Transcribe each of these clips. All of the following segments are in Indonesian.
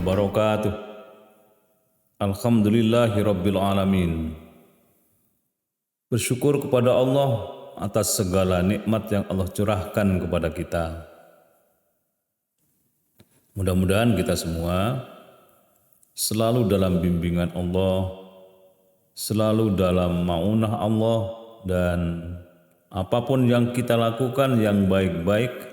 wabarakatuh. Alhamdulillahirabbil alamin. Bersyukur kepada Allah atas segala nikmat yang Allah curahkan kepada kita. Mudah-mudahan kita semua selalu dalam bimbingan Allah, selalu dalam maunah Allah, dan apapun yang kita lakukan yang baik-baik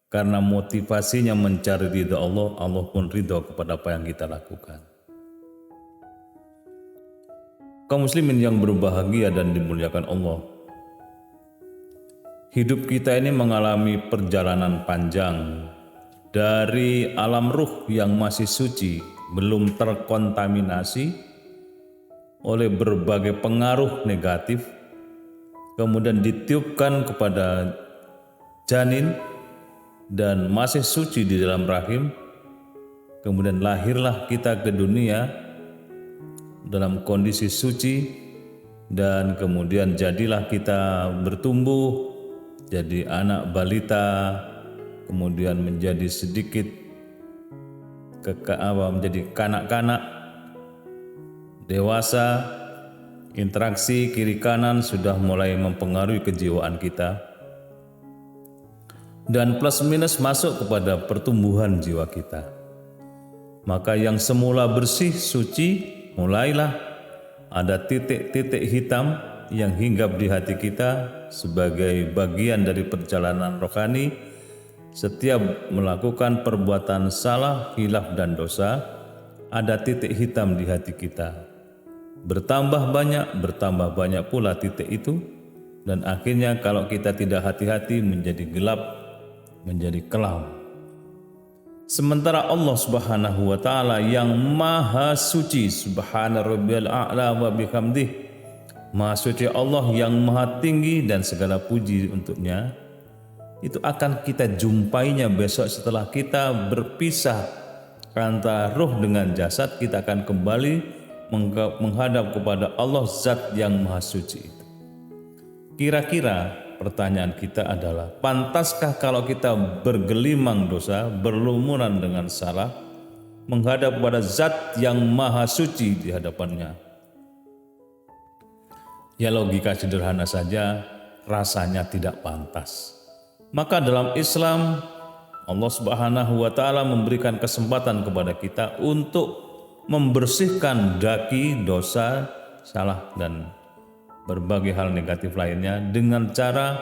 karena motivasinya mencari ridha Allah, Allah pun ridha kepada apa yang kita lakukan. Kaum muslimin yang berbahagia dan dimuliakan Allah, hidup kita ini mengalami perjalanan panjang dari alam ruh yang masih suci, belum terkontaminasi oleh berbagai pengaruh negatif, kemudian ditiupkan kepada janin dan masih suci di dalam rahim, kemudian lahirlah kita ke dunia dalam kondisi suci, dan kemudian jadilah kita bertumbuh jadi anak balita, kemudian menjadi sedikit menjadi kanak-kanak, dewasa, interaksi kiri kanan sudah mulai mempengaruhi kejiwaan kita, dan plus minus masuk kepada pertumbuhan jiwa kita. Maka yang semula bersih, suci, mulailah ada titik-titik hitam yang hinggap di hati kita sebagai bagian dari perjalanan rohani. Setiap melakukan perbuatan salah, khilaf dan dosa, ada titik hitam di hati kita. Bertambah banyak pula titik itu, dan akhirnya kalau kita tidak hati-hati menjadi gelap, menjadi kelam. Sementara Allah Subhanahu wa taala yang maha suci, subhana rabbiyal a'la wa bihamdih, maha suci Allah yang maha tinggi dan segala puji untuknya, itu akan kita jumpainya besok setelah kita berpisah antara ruh dengan jasad. Kita akan kembali menghadap kepada Allah zat yang maha suci itu. Kira-kira pertanyaan kita adalah, pantaskah kalau kita bergelimang dosa, berlumuran dengan salah, menghadap kepada zat yang maha suci di hadapannya? Ya, logika sederhana saja, rasanya tidak pantas. Maka dalam Islam, Allah Subhanahu wa taala memberikan kesempatan kepada kita untuk membersihkan daki dosa, salah, dan berbagai hal negatif lainnya dengan cara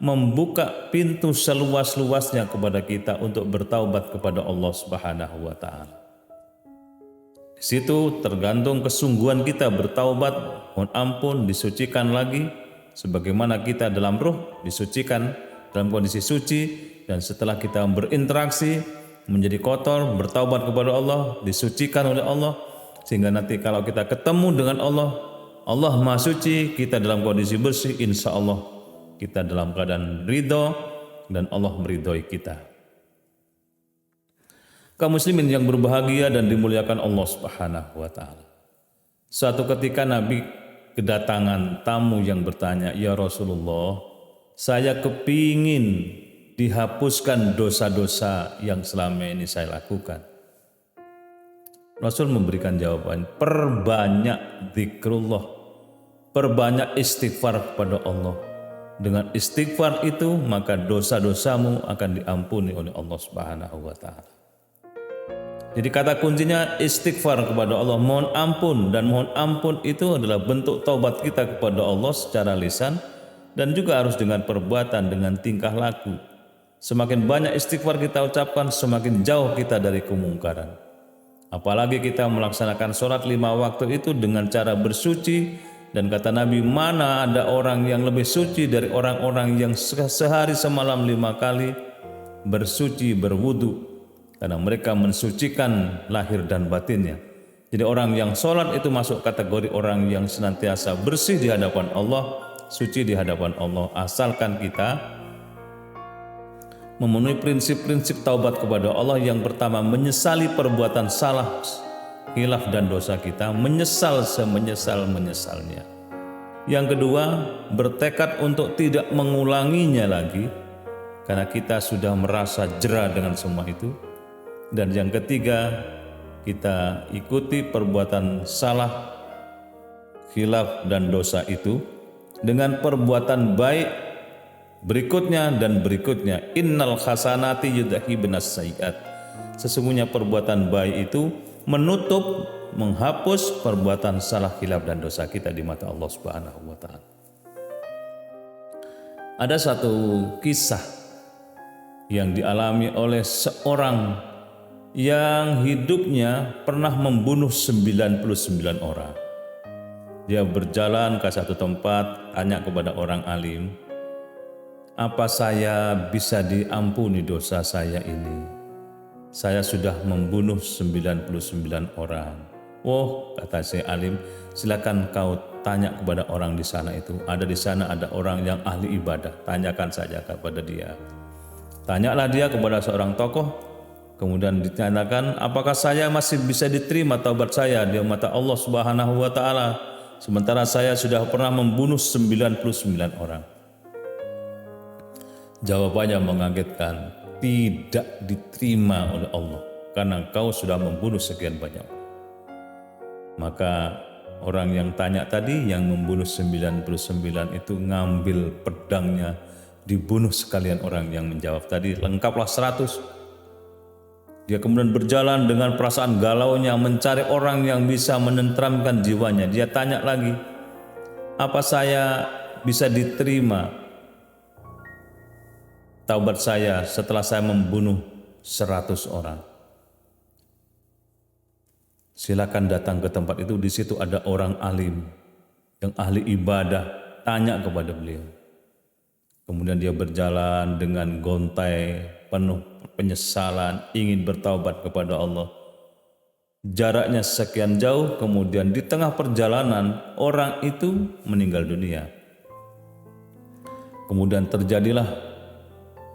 membuka pintu seluas-luasnya kepada kita untuk bertaubat kepada Allah Subhanahu wa taala. Di situ tergantung kesungguhan kita bertaubat, mohon ampun, disucikan lagi sebagaimana kita dalam ruh disucikan dalam kondisi suci, dan setelah kita berinteraksi menjadi kotor, bertaubat kepada Allah, disucikan oleh Allah, sehingga nanti kalau kita ketemu dengan Allah, Allah maha suci, kita dalam kondisi bersih, insya Allah kita dalam keadaan ridho dan Allah meridhoi kita. Kaum muslimin yang berbahagia dan dimuliakan Allah Subhanahu wa taala. Suatu ketika Nabi kedatangan tamu yang bertanya, "Ya Rasulullah, saya kepingin dihapuskan dosa-dosa yang selama ini saya lakukan." Rasul memberikan jawaban, perbanyak zikrullah, perbanyak istighfar kepada Allah. Dengan istighfar itu maka dosa-dosamu akan diampuni oleh Allah Subhanahu wa taala. Jadi kata kuncinya istighfar kepada Allah, mohon ampun, dan mohon ampun itu adalah bentuk taubat kita kepada Allah secara lisan, dan juga harus dengan perbuatan, dengan tingkah laku. Semakin banyak istighfar kita ucapkan, semakin jauh kita dari kemungkaran. Apalagi kita melaksanakan sholat 5 waktu itu dengan cara bersuci, dan kata Nabi, mana ada orang yang lebih suci dari orang-orang yang sehari semalam 5 kali bersuci, berwudu, karena mereka mensucikan lahir dan batinnya. Jadi orang yang sholat itu masuk kategori orang yang senantiasa bersih di hadapan Allah, suci di hadapan Allah, asalkan kita memenuhi prinsip-prinsip taubat kepada Allah. Yang pertama, menyesali perbuatan salah, khilaf dan dosa kita, menyesal semenyesal-menyesalnya. Yang kedua, bertekad untuk tidak mengulanginya lagi, karena kita sudah merasa jera dengan semua itu. Dan yang ketiga, kita ikuti perbuatan salah, khilaf dan dosa itu dengan perbuatan baik berikutnya dan berikutnya. Innal hasanati yudhibunas sayyiat. Sesungguhnya perbuatan baik itu menutup, menghapus perbuatan salah, khilaf dan dosa kita di mata Allah Subhanahu wa taala. Ada satu kisah yang dialami oleh seorang yang hidupnya pernah membunuh 99 orang. Dia berjalan ke satu tempat, tanya kepada orang alim, "Apa saya bisa diampuni dosa saya ini? Saya sudah membunuh 99 orang." "Oh," kata si alim, "silakan kau tanya kepada orang di sana itu. Ada di sana ada orang yang ahli ibadah. Tanyakan saja kepada dia." Tanyalah dia kepada seorang tokoh. Kemudian ditanyakan, "Apakah saya masih bisa diterima taubat saya di mata Allah Subhanahu wa taala? Sementara saya sudah pernah membunuh 99 orang." Jawabannya mengagetkan, tidak diterima oleh Allah karena engkau sudah membunuh sekian banyak. Maka orang yang tanya tadi, yang membunuh 99 itu, ngambil pedangnya, dibunuh sekalian orang yang menjawab tadi, lengkaplah 100. Dia kemudian berjalan dengan perasaan galaunya mencari orang yang bisa menenteramkan jiwanya. Dia tanya lagi, "Apa saya bisa diterima taubat saya setelah saya membunuh 100 orang?" "Silakan datang ke tempat itu, di situ ada orang alim yang ahli ibadah, tanya kepada beliau." Kemudian dia berjalan dengan gontai, penuh penyesalan, ingin bertaubat kepada Allah. Jaraknya sekian jauh, kemudian di tengah perjalanan orang itu meninggal dunia. Kemudian terjadilah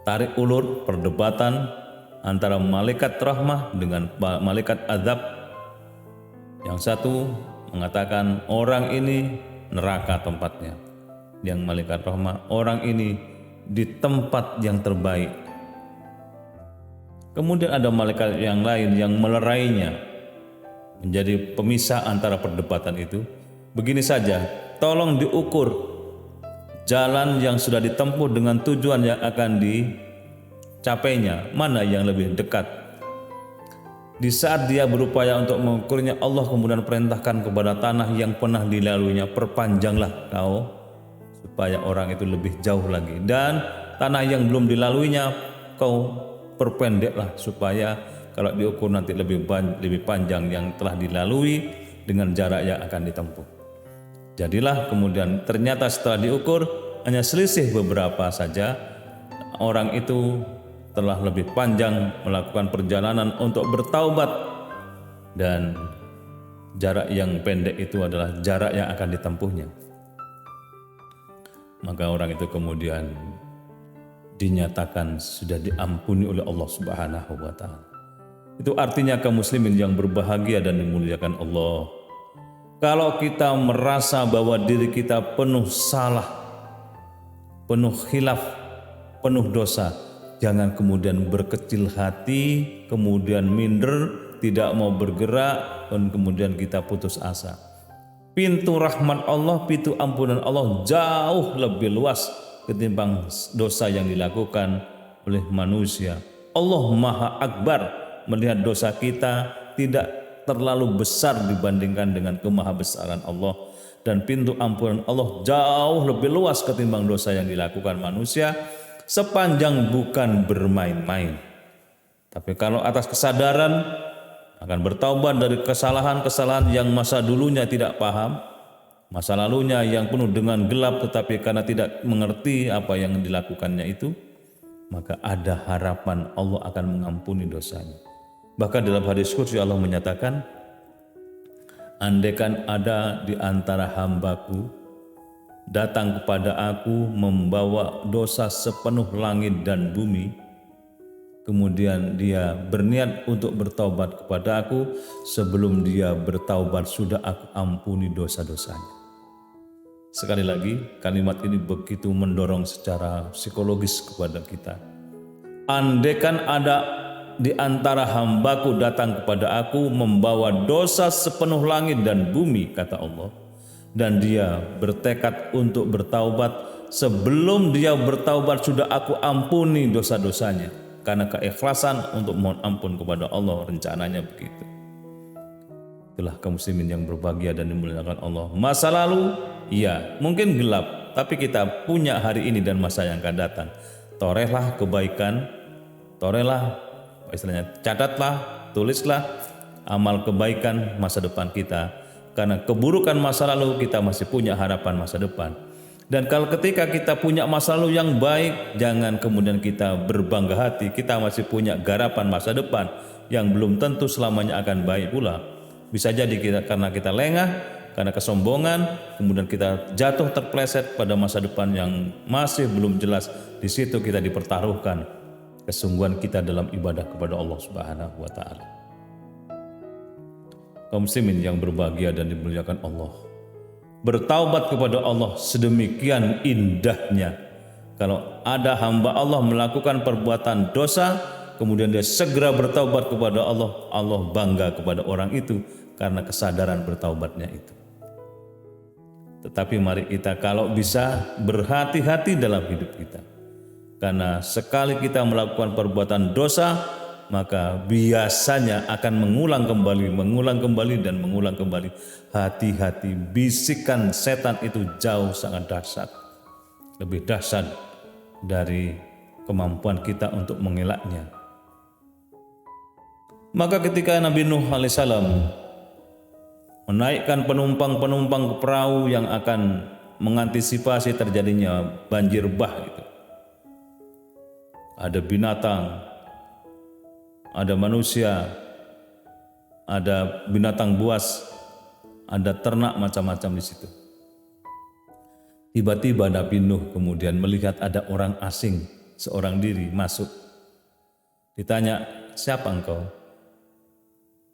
tarik ulur, perdebatan antara malaikat rahmah dengan malaikat azab. Yang satu mengatakan orang ini neraka tempatnya. Yang malaikat rahmah, orang ini di tempat yang terbaik. Kemudian ada malaikat yang lain yang melerainya, menjadi pemisah antara perdebatan itu. Begini saja, tolong diukur jalan yang sudah ditempuh dengan tujuan yang akan dicapainya, mana yang lebih dekat. Di saat dia berupaya untuk mengukurnya, Allah kemudian perintahkan kepada tanah yang pernah dilaluinya, "Perpanjanglah kau supaya orang itu lebih jauh lagi, dan tanah yang belum dilaluinya kau perpendeklah supaya kalau diukur nanti lebih panjang yang telah dilalui dengan jarak yang akan ditempuh." Jadilah kemudian ternyata setelah diukur hanya selisih beberapa saja, orang itu telah lebih panjang melakukan perjalanan untuk bertaubat, dan jarak yang pendek itu adalah jarak yang akan ditempuhnya. Maka orang itu kemudian dinyatakan sudah diampuni oleh Allah Subhanahu wa taala. Itu artinya kaum muslimin yang berbahagia dan dimuliakan Allah. Kalau kita merasa bahwa diri kita penuh salah, penuh khilaf, penuh dosa, jangan kemudian berkecil hati, kemudian minder, tidak mau bergerak, dan kemudian kita putus asa. Pintu rahmat Allah, pintu ampunan Allah jauh lebih luas ketimbang dosa yang dilakukan oleh manusia. Allah Maha Akbar, melihat dosa kita tidak terlalu besar dibandingkan dengan kemahabesaran Allah, dan pintu ampunan Allah jauh lebih luas ketimbang dosa yang dilakukan manusia, sepanjang bukan bermain-main. Tapi kalau atas kesadaran akan bertaubat dari kesalahan-kesalahan yang masa dulunya tidak paham, masa lalunya yang penuh dengan gelap, tetapi karena tidak mengerti apa yang dilakukannya itu, maka ada harapan Allah akan mengampuni dosanya. Bahkan dalam hadis qudsi Allah menyatakan, "Andaikan ada di antara hambaku datang kepada aku membawa dosa sepenuh langit dan bumi, kemudian dia berniat untuk bertaubat kepada aku, sebelum dia bertaubat sudah aku ampuni dosa-dosanya." Sekali lagi, kalimat ini begitu mendorong secara psikologis kepada kita. Andaikan ada di antara hambaku datang kepada aku membawa dosa sepenuh langit dan bumi, kata Allah. Dan dia bertekad untuk bertaubat. Sebelum dia bertaubat sudah aku ampuni dosa-dosanya. Karena keikhlasan untuk mohon ampun kepada Allah, rencananya begitu. Itulah kaum muslimin yang berbahagia dan dimuliakan Allah. Masa lalu, ya mungkin gelap, tapi kita punya hari ini dan masa yang akan datang. Torehlah kebaikan, torehlah, istilahnya catatlah, tulislah amal kebaikan masa depan kita. Karena keburukan masa lalu kita masih punya harapan masa depan. Dan kalau ketika kita punya masa lalu yang baik, jangan kemudian kita berbangga hati, kita masih punya garapan masa depan yang belum tentu selamanya akan baik pula. Bisa jadi karena kita lengah, karena kesombongan, kemudian kita jatuh terpleset pada masa depan yang masih belum jelas. Di situ kita dipertaruhkan kesungguhan kita dalam ibadah kepada Allah Subhanahu wa taala. Kaum muslimin yang berbahagia dan dimuliakan Allah, bertaubat kepada Allah sedemikian indahnya. Kalau ada hamba Allah melakukan perbuatan dosa, kemudian dia segera bertaubat kepada Allah, Allah bangga kepada orang itu karena kesadaran bertaubatnya itu. Tetapi mari kita kalau bisa berhati-hati dalam hidup kita. Karena sekali kita melakukan perbuatan dosa, maka biasanya akan mengulang kembali dan mengulang kembali. Hati-hati, bisikan setan itu jauh sangat dahsyat. Lebih dahsyat dari kemampuan kita untuk mengelaknya. Maka ketika Nabi Nuh alaihissalam menaikkan penumpang-penumpang ke perahu yang akan mengantisipasi terjadinya banjir bah itu. Ada binatang, ada manusia, ada binatang buas, ada ternak macam-macam di situ. Tiba-tiba Nabi Nuh kemudian melihat ada orang asing, seorang diri masuk. Ditanya, siapa engkau?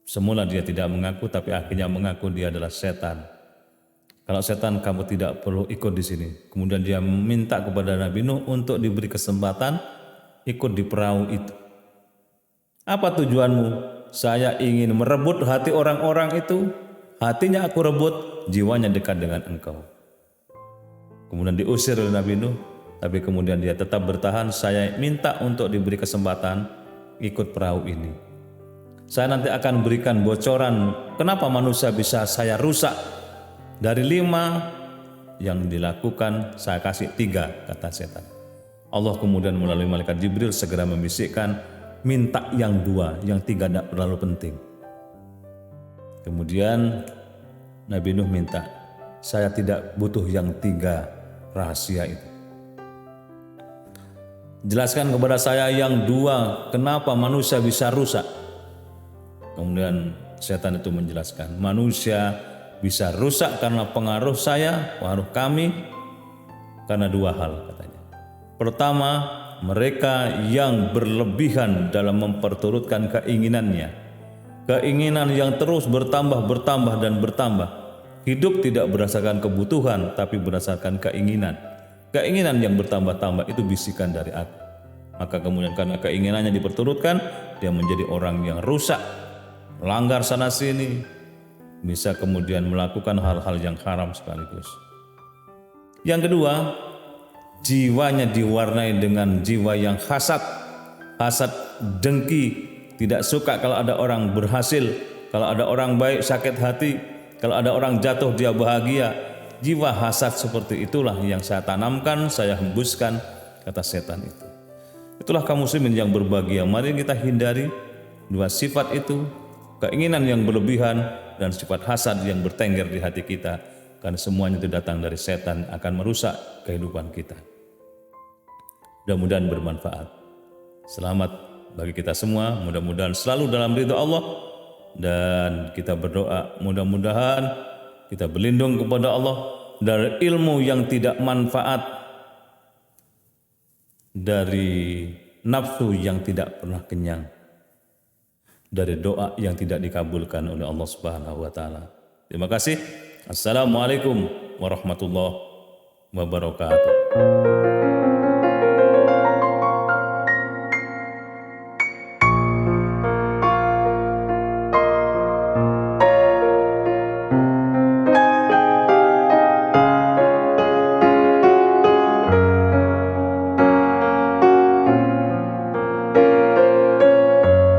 Semula dia tidak mengaku, tapi akhirnya mengaku dia adalah setan. Kalau setan, kamu tidak perlu ikut di sini. Kemudian dia meminta kepada Nabi Nuh untuk diberi kesempatan ikut di perahu itu. Apa tujuanmu? Saya ingin merebut hati orang-orang itu. Hatinya aku rebut, jiwanya dekat dengan engkau. Kemudian diusir oleh Nabi Nuh, tapi kemudian dia tetap bertahan. Saya minta untuk diberi kesempatan ikut perahu ini. Saya nanti akan berikan bocoran kenapa manusia bisa saya rusak. Dari 5 yang dilakukan, saya kasih 3, kata setan. Allah kemudian melalui malaikat Jibril segera membisikkan, minta yang 2, yang 3 tidak terlalu penting. Kemudian Nabi Nuh minta, saya tidak butuh yang 3 rahasia itu. Jelaskan kepada saya yang 2, kenapa manusia bisa rusak. Kemudian setan itu menjelaskan, manusia bisa rusak karena pengaruh saya, pengaruh kami, karena 2 hal katanya. Pertama, mereka yang berlebihan dalam memperturutkan keinginannya. Keinginan yang terus bertambah dan bertambah. Hidup tidak berdasarkan kebutuhan, tapi berdasarkan keinginan. Keinginan yang bertambah-tambah itu bisikan dari aku. Maka kemudian karena keinginannya diperturutkan, dia menjadi orang yang rusak, melanggar sana sini, bisa kemudian melakukan hal-hal yang haram sekaligus. Yang kedua, jiwanya diwarnai dengan jiwa yang hasad, dengki, tidak suka kalau ada orang berhasil, kalau ada orang baik sakit hati, kalau ada orang jatuh dia bahagia. Jiwa hasad seperti itulah yang saya tanamkan, saya hembuskan, kata setan itu. Itulah kaum muslimin yang berbahagia. Mari kita hindari 2 sifat itu, keinginan yang berlebihan dan sifat hasad yang bertengger di hati kita, karena semuanya itu datang dari setan, akan merusak kehidupan kita. Mudah-mudahan bermanfaat. Selamat bagi kita semua, mudah-mudahan selalu dalam ridha Allah, dan kita berdoa mudah-mudahan kita berlindung kepada Allah dari ilmu yang tidak manfaat, dari nafsu yang tidak pernah kenyang, dari doa yang tidak dikabulkan oleh Allah Subhanahu wa taala. Terima kasih. Assalamualaikum warahmatullahi wabarakatuh.